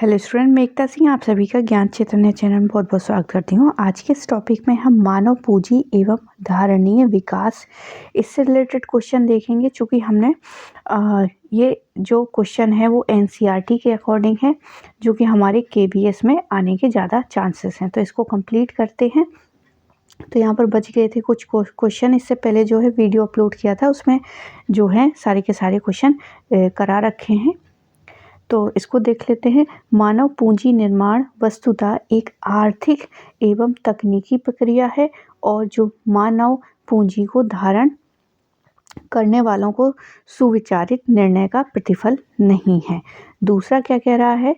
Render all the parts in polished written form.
Hello student, मैं एकता सिंह आप सभी का ज्ञान चैतन्य चैनल में बहुत बहुत स्वागत करती हूँ। आज के इस टॉपिक में हम मानव पूंजी एवं धारणीय विकास इससे रिलेटेड क्वेश्चन देखेंगे। चूँकि हमने ये जो क्वेश्चन है वो एनसीईआरटी के अकॉर्डिंग है, जो कि हमारे केवीएस में आने के ज़्यादा चांसेस हैं। तो इसको कंप्लीट करते हैं। तो यहाँ पर बच गए थे कुछ क्वेश्चन। इससे पहले जो है वीडियो अपलोड किया था, उसमें जो है सारे के सारे क्वेश्चन करा रखे हैं। तो इसको देख लेते हैं। मानव पूंजी निर्माण वस्तुतः एक आर्थिक एवं तकनीकी प्रक्रिया है और जो मानव पूंजी को धारण करने वालों को सुविचारित निर्णय का प्रतिफल नहीं है। दूसरा क्या कह रहा है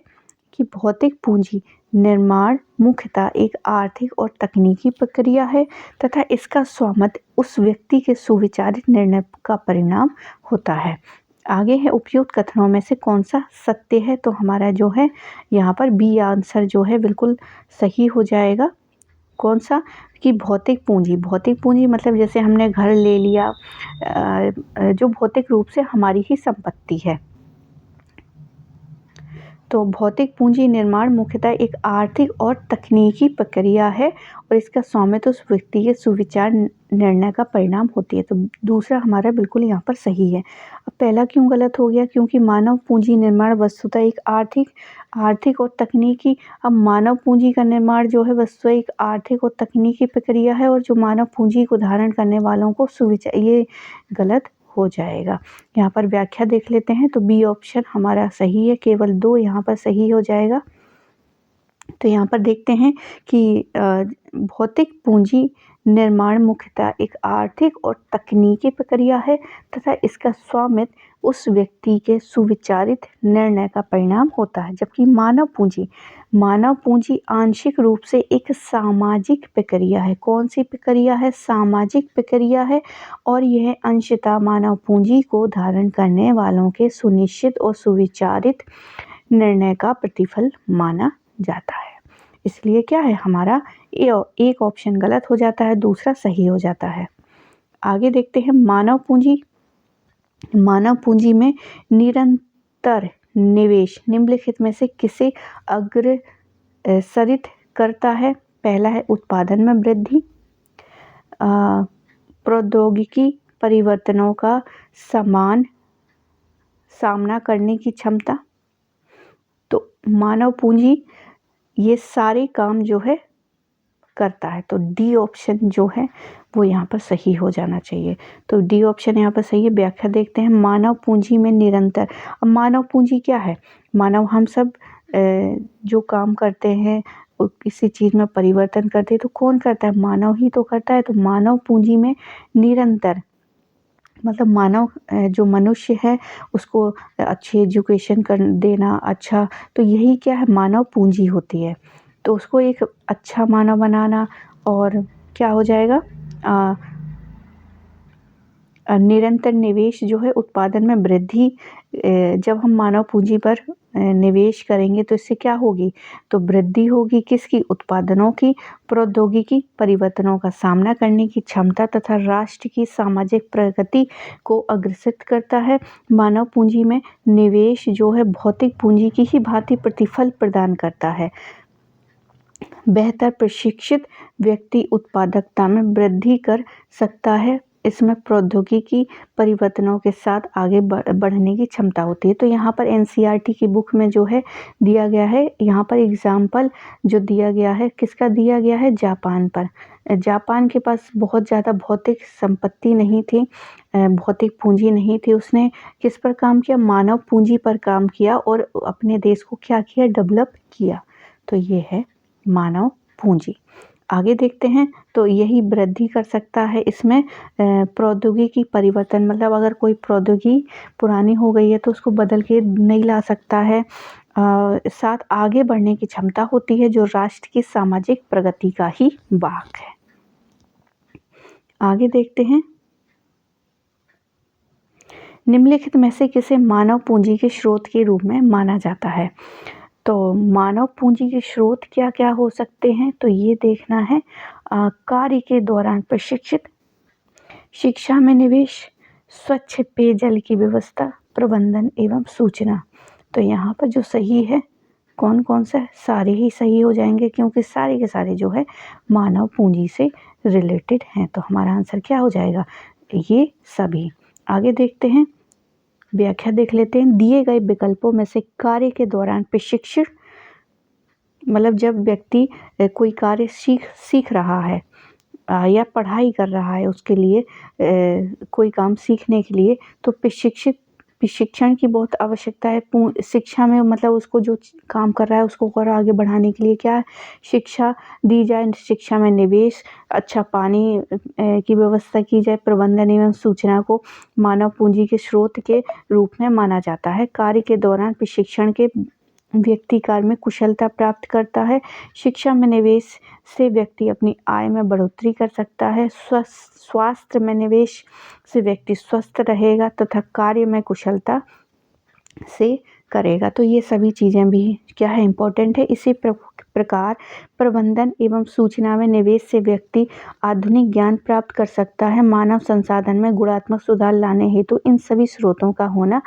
कि भौतिक पूंजी निर्माण मुख्यतः एक आर्थिक और तकनीकी प्रक्रिया है तथा इसका स्वामित्व उस व्यक्ति के सुविचारित निर्णय का परिणाम होता है। आगे है उपयुक्त कथनों में से कौन सा सत्य है। तो हमारा जो है यहाँ पर बी आंसर जो है बिल्कुल सही हो जाएगा। कौन सा कि भौतिक पूंजी मतलब जैसे हमने घर ले लिया, जो भौतिक रूप से हमारी ही संपत्ति है। तो भौतिक पूंजी निर्माण मुख्यतः एक आर्थिक और तकनीकी प्रक्रिया है और इसका स्वामित्व उस व्यक्ति के सुविचार निर्णय का परिणाम होती है। तो दूसरा हमारा बिल्कुल यहाँ पर सही है। अब पहला क्यों गलत हो गया? क्योंकि मानव पूंजी निर्माण वस्तुतः एक आर्थिक और तकनीकी। अब मानव पूंजी का निर्माण जो है वस्तुतः एक आर्थिक और तकनीकी प्रक्रिया है और जो मानव पूंजी को धारण करने वालों को सुविचार, ये गलत हो जाएगा। यहाँ पर व्याख्या देख लेते हैं। तो बी ऑप्शन हमारा सही है, केवल 2 यहाँ पर सही हो जाएगा। तो यहाँ पर देखते हैं कि भौतिक पूंजी निर्माण मुख्यतः एक आर्थिक और तकनीकी प्रक्रिया है तथा इसका स्वामित्व उस व्यक्ति के सुविचारित निर्णय का परिणाम होता है। जबकि मानव पूंजी आंशिक रूप से एक सामाजिक प्रक्रिया है। कौन सी प्रक्रिया है? सामाजिक प्रक्रिया है और यह अंशतः मानव पूंजी को धारण करने वालों के सुनिश्चित और सुविचारित निर्णय का प्रतिफल माना जाता है। इसलिए क्या है हमारा एक ऑप्शन गलत हो जाता है, दूसरा सही हो जाता है। आगे देखते हैं मानव पूंजी में निरंतर निवेश निम्नलिखित में से किसे अग्रसरित करता है? पहला है उत्पादन में वृद्धि, प्रौद्योगिकी परिवर्तनों का सामना करने की क्षमता। तो मानव पूंजी ये सारे काम जो है करता है। तो डी ऑप्शन जो है वो यहाँ पर सही हो जाना चाहिए। तो डी ऑप्शन यहाँ पर सही है। व्याख्या देखते हैं। मानव पूंजी में निरंतर। अब मानव पूंजी क्या है? मानव हम सब जो काम करते हैं, किसी चीज़ में परिवर्तन करते हैं तो कौन करता है? मानव ही तो करता है। तो मानव पूंजी में निरंतर मतलब मानव जो मनुष्य है उसको अच्छी एजुकेशन कर देना, अच्छा, तो यही क्या है? मानव पूंजी होती है। तो उसको एक अच्छा मानव बनाना और क्या हो जाएगा? निरंतर निवेश जो है उत्पादन में वृद्धि। जब हम मानव पूंजी पर निवेश करेंगे तो इससे क्या होगी? तो वृद्धि होगी किसकी? उत्पादनों की। प्रौद्योगिकी परिवर्तनों का सामना करने की क्षमता तथा राष्ट्र की सामाजिक प्रगति को अग्रसित करता है। मानव पूंजी में निवेश जो है भौतिक पूंजी की ही भांति प्रतिफल प्रदान करता है। बेहतर प्रशिक्षित व्यक्ति उत्पादकता में वृद्धि कर सकता है। इसमें प्रौद्योगिकी परिवर्तनों के साथ आगे बढ़ने की क्षमता होती है। तो यहाँ पर एनसीईआरटी की बुक में जो है दिया गया है, यहाँ पर एग्जाम्पल जो दिया गया है किसका दिया गया है? जापान पर। जापान के पास बहुत ज़्यादा भौतिक संपत्ति नहीं थी, भौतिक पूंजी नहीं थी। उसने किस पर काम किया? मानव पूंजी पर काम किया और अपने देश को क्या किया? डेवलप किया। तो ये है मानव पूंजी। आगे देखते हैं। तो यही वृद्धि कर सकता है इसमें प्रौद्योगिकी परिवर्तन, मतलब अगर कोई प्रौद्योगिकी पुरानी हो गई है तो उसको बदल के नहीं ला सकता है। साथ आगे बढ़ने की क्षमता होती है जो राष्ट्र की सामाजिक प्रगति का ही वाहक है। आगे देखते हैं। निम्नलिखित में से किसे मानव पूंजी के स्रोत के रूप में माना जाता है? तो मानव पूंजी के स्रोत क्या क्या हो सकते हैं? तो ये देखना है। कार्य के दौरान प्रशिक्षित, शिक्षा में निवेश, स्वच्छ पेयजल की व्यवस्था, प्रबंधन एवं सूचना। तो यहाँ पर जो सही है कौन कौन से? सारे ही सही हो जाएंगे क्योंकि सारे के सारे जो है मानव पूंजी से रिलेटेड हैं। तो हमारा आंसर क्या हो जाएगा? ये सभी। आगे देखते हैं, व्याख्या देख लेते हैं। दिए गए विकल्पों में से कार्य के दौरान प्रशिक्षण, मतलब जब व्यक्ति कोई कार्य सीख रहा है या पढ़ाई कर रहा है, उसके लिए कोई काम सीखने के लिए, तो प्रशिक्षण की बहुत आवश्यकता है। शिक्षा में मतलब उसको जो काम कर रहा है उसको और आगे बढ़ाने के लिए क्या है? शिक्षा दी जाए, शिक्षा में निवेश, अच्छा पानी की व्यवस्था की जाए। प्रबंधन एवं सूचना को मानव पूंजी के स्रोत के रूप में माना जाता है। कार्य के दौरान प्रशिक्षण के व्यक्ति कार्य में कुशलता प्राप्त करता है। शिक्षा में निवेश से व्यक्ति अपनी आय में बढ़ोतरी कर सकता है। स्वास्थ्य में निवेश से व्यक्ति स्वस्थ रहेगा तथा कार्य में कुशलता से करेगा। तो ये सभी चीज़ें भी क्या है? इम्पोर्टेंट है। इसी प्रकार प्रबंधन एवं सूचना में निवेश से व्यक्ति आधुनिक ज्ञान प्राप्त कर सकता है। मानव संसाधन में गुणात्मक सुधार लाने हेतु इन सभी स्रोतों का होना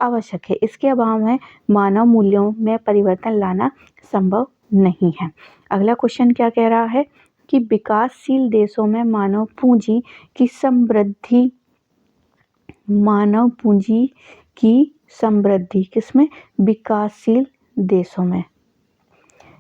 आवश्यक है। इसके अभाव में मानव मूल्यों में परिवर्तन लाना संभव नहीं है। अगला क्वेश्चन क्या कह रहा है कि विकासशील देशों में मानव पूंजी की समृद्धि किसमें? विकासशील देशों में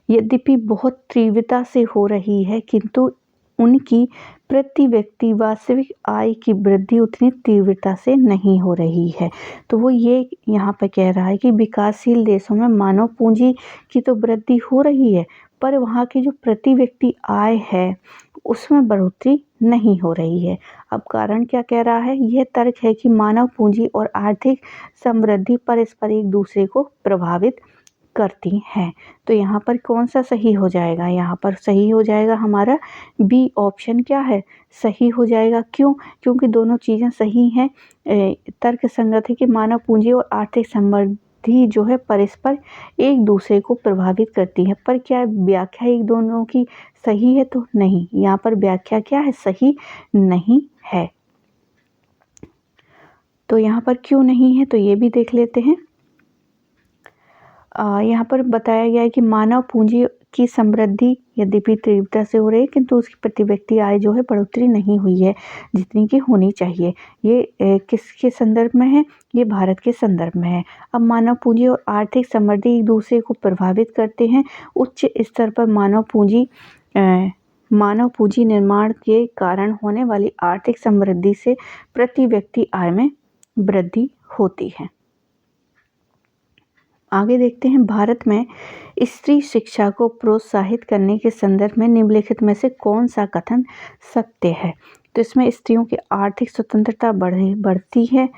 यद्यपि बहुत तीव्रता से हो रही है, किंतु उनकी प्रति व्यक्ति वास्तविक आय की वृद्धि उतनी तीव्रता से नहीं हो रही है। तो वो ये यहाँ पे कह रहा है कि विकासशील देशों में मानव पूंजी की तो वृद्धि हो रही है, पर वहाँ की जो प्रति व्यक्ति आय है उसमें बढ़ोतरी नहीं हो रही है। अब कारण क्या कह रहा है? यह तर्क है कि मानव पूंजी और आर्थिक समृद्धि परस्पर एक दूसरे को प्रभावित करती हैं। तो यहाँ पर कौन सा सही हो जाएगा? यहाँ पर सही हो जाएगा हमारा बी ऑप्शन क्या है? सही हो जाएगा। क्यों? क्योंकि दोनों चीज़ें सही हैं। तर्क संगत है कि मानव पूंजी और आर्थिक समृद्धि जो है परस्पर एक दूसरे को प्रभावित करती है। पर क्या व्याख्या एक दोनों की सही है? तो नहीं, यहाँ पर व्याख्या क्या है? सही नहीं है। तो यहाँ पर क्यों नहीं है? तो ये भी देख लेते हैं। यहाँ पर बताया गया है कि मानव पूंजी की समृद्धि यद्यपि तीव्रता से हो रही है, किंतु उसकी प्रति व्यक्ति आय जो है बढ़ोतरी नहीं हुई है जितनी की होनी चाहिए। ये किसके संदर्भ में है? ये भारत के संदर्भ में है। अब मानव पूंजी और आर्थिक समृद्धि एक दूसरे को प्रभावित करते हैं। उच्च स्तर पर मानव पूंजी निर्माण के कारण होने वाली आर्थिक समृद्धि से प्रति व्यक्ति आय में वृद्धि होती है। आगे देखते हैं, भारत में स्त्री शिक्षा को प्रोत्साहित करने के संदर्भ में निम्नलिखित में से कौन सा कथन सत्य है? तो इसमें स्त्रियों की आर्थिक स्वतंत्रता बढ़ती है,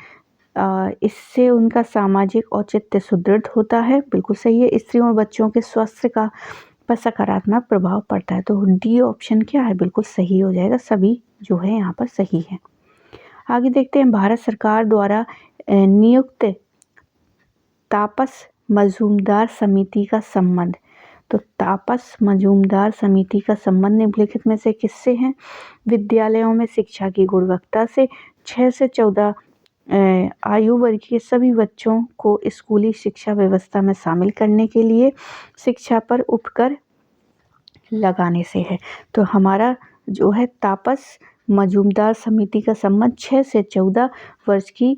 इससे उनका सामाजिक औचित्य सुदृढ़ होता है। बिल्कुल सही है। स्त्रियों और बच्चों के स्वास्थ्य का पर सकारात्मक प्रभाव पड़ता है। तो डी ऑप्शन क्या है? बिल्कुल सही हो जाएगा। सभी जो है यहाँ पर सही है। आगे देखते हैं, भारत सरकार द्वारा नियुक्त तापस मजूमदार समिति का संबंध। तो तापस मजूमदार समिति का संबंध निम्नलिखित में से किससे है? विद्यालयों में शिक्षा की गुणवत्ता से। 6 से 14 आयु वर्ग के सभी बच्चों को स्कूली शिक्षा व्यवस्था में शामिल करने के लिए शिक्षा पर उपकर लगाने से है। तो हमारा जो है तापस मजूमदार समिति का संबंध 6 से 14 वर्ष की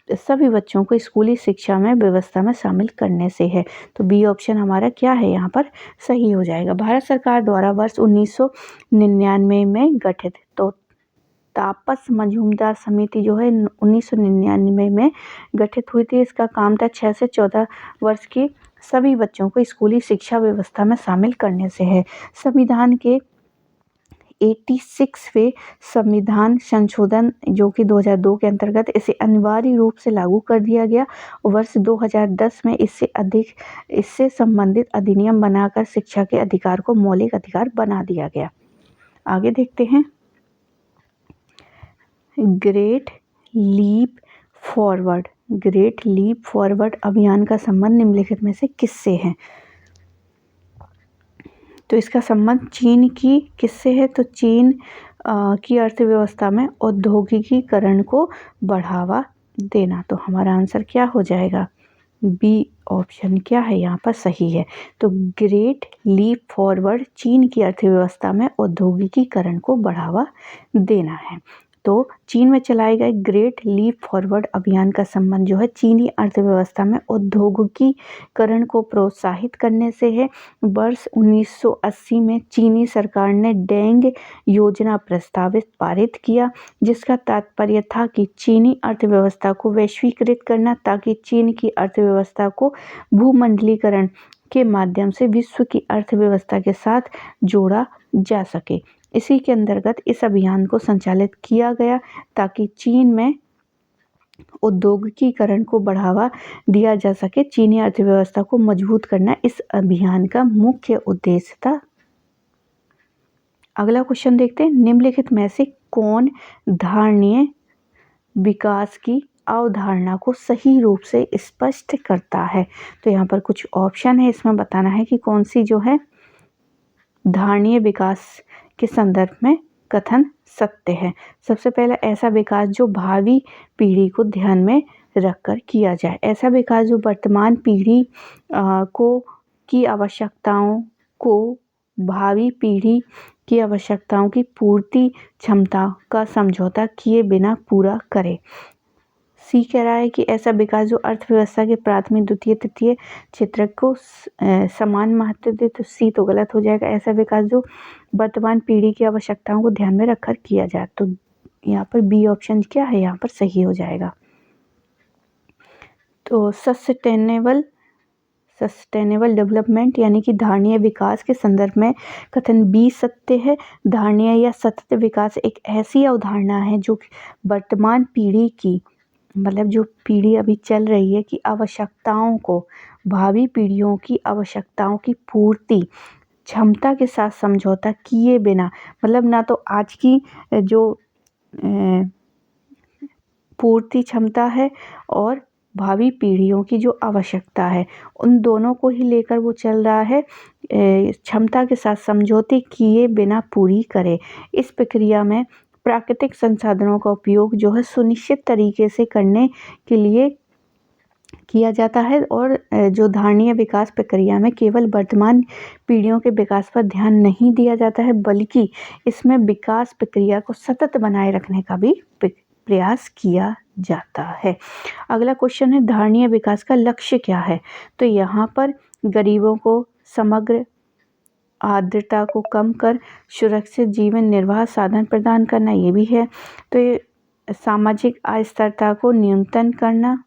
सभी बच्चों को स्कूली शिक्षा में व्यवस्था में शामिल करने से है। तो बी ऑप्शन हमारा क्या है? यहाँ पर सही हो जाएगा। भारत सरकार द्वारा वर्ष 1999 में गठित तो तापस मजूमदार समिति जो है 1999 में गठित हुई थी। इसका काम था 6 से 14 वर्ष के सभी बच्चों को स्कूली शिक्षा व्यवस्था में शामिल करने से है। संविधान के 86वें संविधान संशोधन जो कि 2002 के अंतर्गत इसे अनिवार्य रूप से लागू कर दिया गया। वर्ष 2010 में इससे संबंधित अधिनियम बनाकर शिक्षा के अधिकार को मौलिक अधिकार बना दिया गया। आगे देखते हैं, ग्रेट लीप फॉरवर्ड अभियान का संबंध निम्नलिखित में से किससे है? तो इसका संबंध चीन की किससे है? तो चीन की अर्थव्यवस्था में औद्योगिकीकरण को बढ़ावा देना। तो हमारा आंसर क्या हो जाएगा? बी ऑप्शन क्या है यहाँ पर सही है। तो ग्रेट लीप फॉरवर्ड चीन की अर्थव्यवस्था में औद्योगिकीकरण को बढ़ावा देना है। तो चीन में चलाए गए ग्रेट लीप फॉरवर्ड अभियान का संबंध जो है चीनी अर्थव्यवस्था में औद्योगिकीकरण को प्रोत्साहित करने से है। वर्ष 1980 में चीनी सरकार ने डेंग योजना प्रस्तावित पारित किया, जिसका तात्पर्य था कि चीनी अर्थव्यवस्था को वैश्वीकृत करना ताकि चीन की अर्थव्यवस्था को भूमंडलीकरण के माध्यम से विश्व की अर्थव्यवस्था के साथ जोड़ा जा सके। इसी के अंतर्गत इस अभियान को संचालित किया गया ताकि चीन में औद्योगिकीकरण को बढ़ावा दिया जा सके। चीनी अर्थव्यवस्था को मजबूत करना इस अभियान का मुख्य उद्देश्य था। अगला क्वेश्चन देखते हैं, निम्नलिखित में से कौन धारणीय विकास की अवधारणा को सही रूप से स्पष्ट करता है। तो यहाँ पर कुछ ऑप्शन है, इसमें बताना है कि कौन सी जो है धारणीय विकास के संदर्भ में कथन सत्य है। सबसे पहला, ऐसा विकास जो भावी पीढ़ी को ध्यान में रखकर किया जाए। ऐसा विकास जो वर्तमान पीढ़ी की आवश्यकताओं को भावी पीढ़ी की आवश्यकताओं की पूर्ति क्षमता का समझौता किए बिना पूरा करे। सी कह रहा है कि ऐसा विकास जो अर्थव्यवस्था के प्राथमिक द्वितीय तृतीय क्षेत्र को समान महत्व दे। तो सी तो गलत हो जाएगा। ऐसा विकास जो वर्तमान पीढ़ी की आवश्यकताओं को ध्यान में रखकर किया जाए। तो यहाँ पर बी ऑप्शन क्या है, यहाँ पर सही हो जाएगा। तो सस्टेनेबल डेवलपमेंट यानी कि धारणीय विकास के संदर्भ में कथन बी सत्य है। धारणीय या सतत विकास एक ऐसी अवधारणा है जो वर्तमान पीढ़ी की, मतलब जो पीढ़ी अभी चल रही है, की आवश्यकताओं को भावी पीढ़ियों की आवश्यकताओं की पूर्ति क्षमता के साथ समझौता किए बिना, मतलब ना तो आज की जो पूर्ति क्षमता है और भावी पीढ़ियों की जो आवश्यकता है, उन दोनों को ही लेकर वो चल रहा है। क्षमता के साथ समझौते किए बिना पूरी करे। इस प्रक्रिया में प्राकृतिक संसाधनों का उपयोग जो है सुनिश्चित तरीके से करने के लिए किया जाता है और जो धारणीय विकास प्रक्रिया में केवल वर्तमान पीढ़ियों के विकास पर ध्यान नहीं दिया जाता है, बल्कि इसमें विकास प्रक्रिया को सतत बनाए रखने का भी प्रयास किया जाता है। अगला क्वेश्चन है, धारणीय विकास का लक्ष्य क्या है। तो यहाँ पर गरीबों को समग्र आर्द्रता को कम कर सुरक्षित जीवन निर्वाह साधन प्रदान करना, ये भी है। तो ये सामाजिक अस्थिरता को न्यूनतम करना,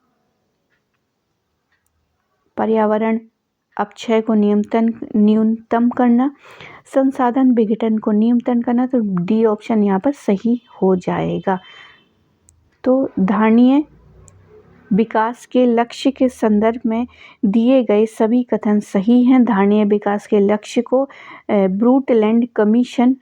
पर्यावरण अपक्षय को न्यूनतम करना, संसाधन विघटन को न्यूनतम करना। तो डी ऑप्शन यहाँ पर सही हो जाएगा। तो धारणीय विकास के लक्ष्य के संदर्भ में दिए गए सभी कथन सही हैं। धारणीय विकास के लक्ष्य को ब्रूटलैंड कमीशन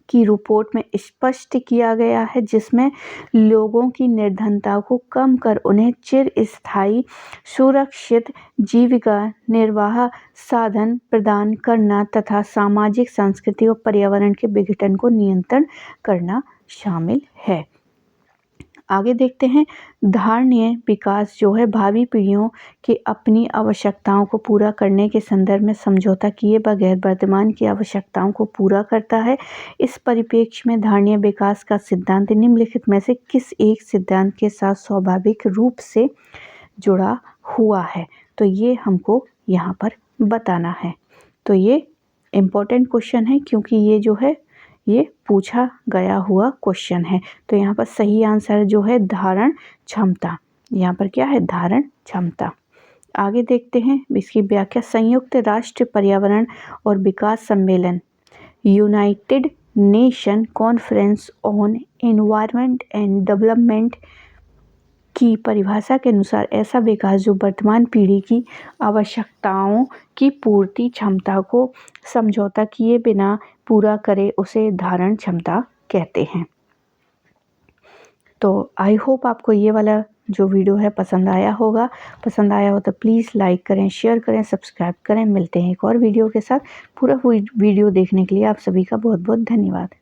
की रिपोर्ट में स्पष्ट किया गया है, जिसमें लोगों की निर्धनता को कम कर उन्हें चिरस्थायी सुरक्षित जीविका निर्वाह साधन प्रदान करना तथा सामाजिक, सांस्कृतिक और पर्यावरण के विघटन को नियंत्रण करना शामिल है। आगे देखते हैं, धारणीय विकास जो है भावी पीढ़ियों के अपनी आवश्यकताओं को पूरा करने के संदर्भ में समझौता किए बगैर वर्तमान की आवश्यकताओं को पूरा करता है। इस परिप्रेक्ष्य में धारणीय विकास का सिद्धांत निम्नलिखित में से किस एक सिद्धांत के साथ स्वाभाविक रूप से जुड़ा हुआ है। तो ये हमको यहाँ पर बताना है। तो ये इम्पोर्टेंट क्वेश्चन है क्योंकि ये जो है ये पूछा गया हुआ क्वेश्चन है। तो यहाँ पर सही आंसर जो है धारण क्षमता। यहाँ पर क्या है, धारण क्षमता। आगे देखते हैं इसकी व्याख्या। संयुक्त राष्ट्र पर्यावरण और विकास सम्मेलन, United nation conference on environment and development की परिभाषा के अनुसार ऐसा विकास जो वर्तमान पीढ़ी की आवश्यकताओं की पूर्ति क्षमता को समझौता किए बिना पूरा करे, उसे धारण क्षमता कहते हैं। तो आई होप आपको ये वाला जो वीडियो है पसंद आया होगा। पसंद आया हो तो प्लीज़ लाइक करें, शेयर करें, सब्सक्राइब करें। मिलते हैं एक और वीडियो के साथ। पूरा वीडियो देखने के लिए आप सभी का बहुत बहुत धन्यवाद।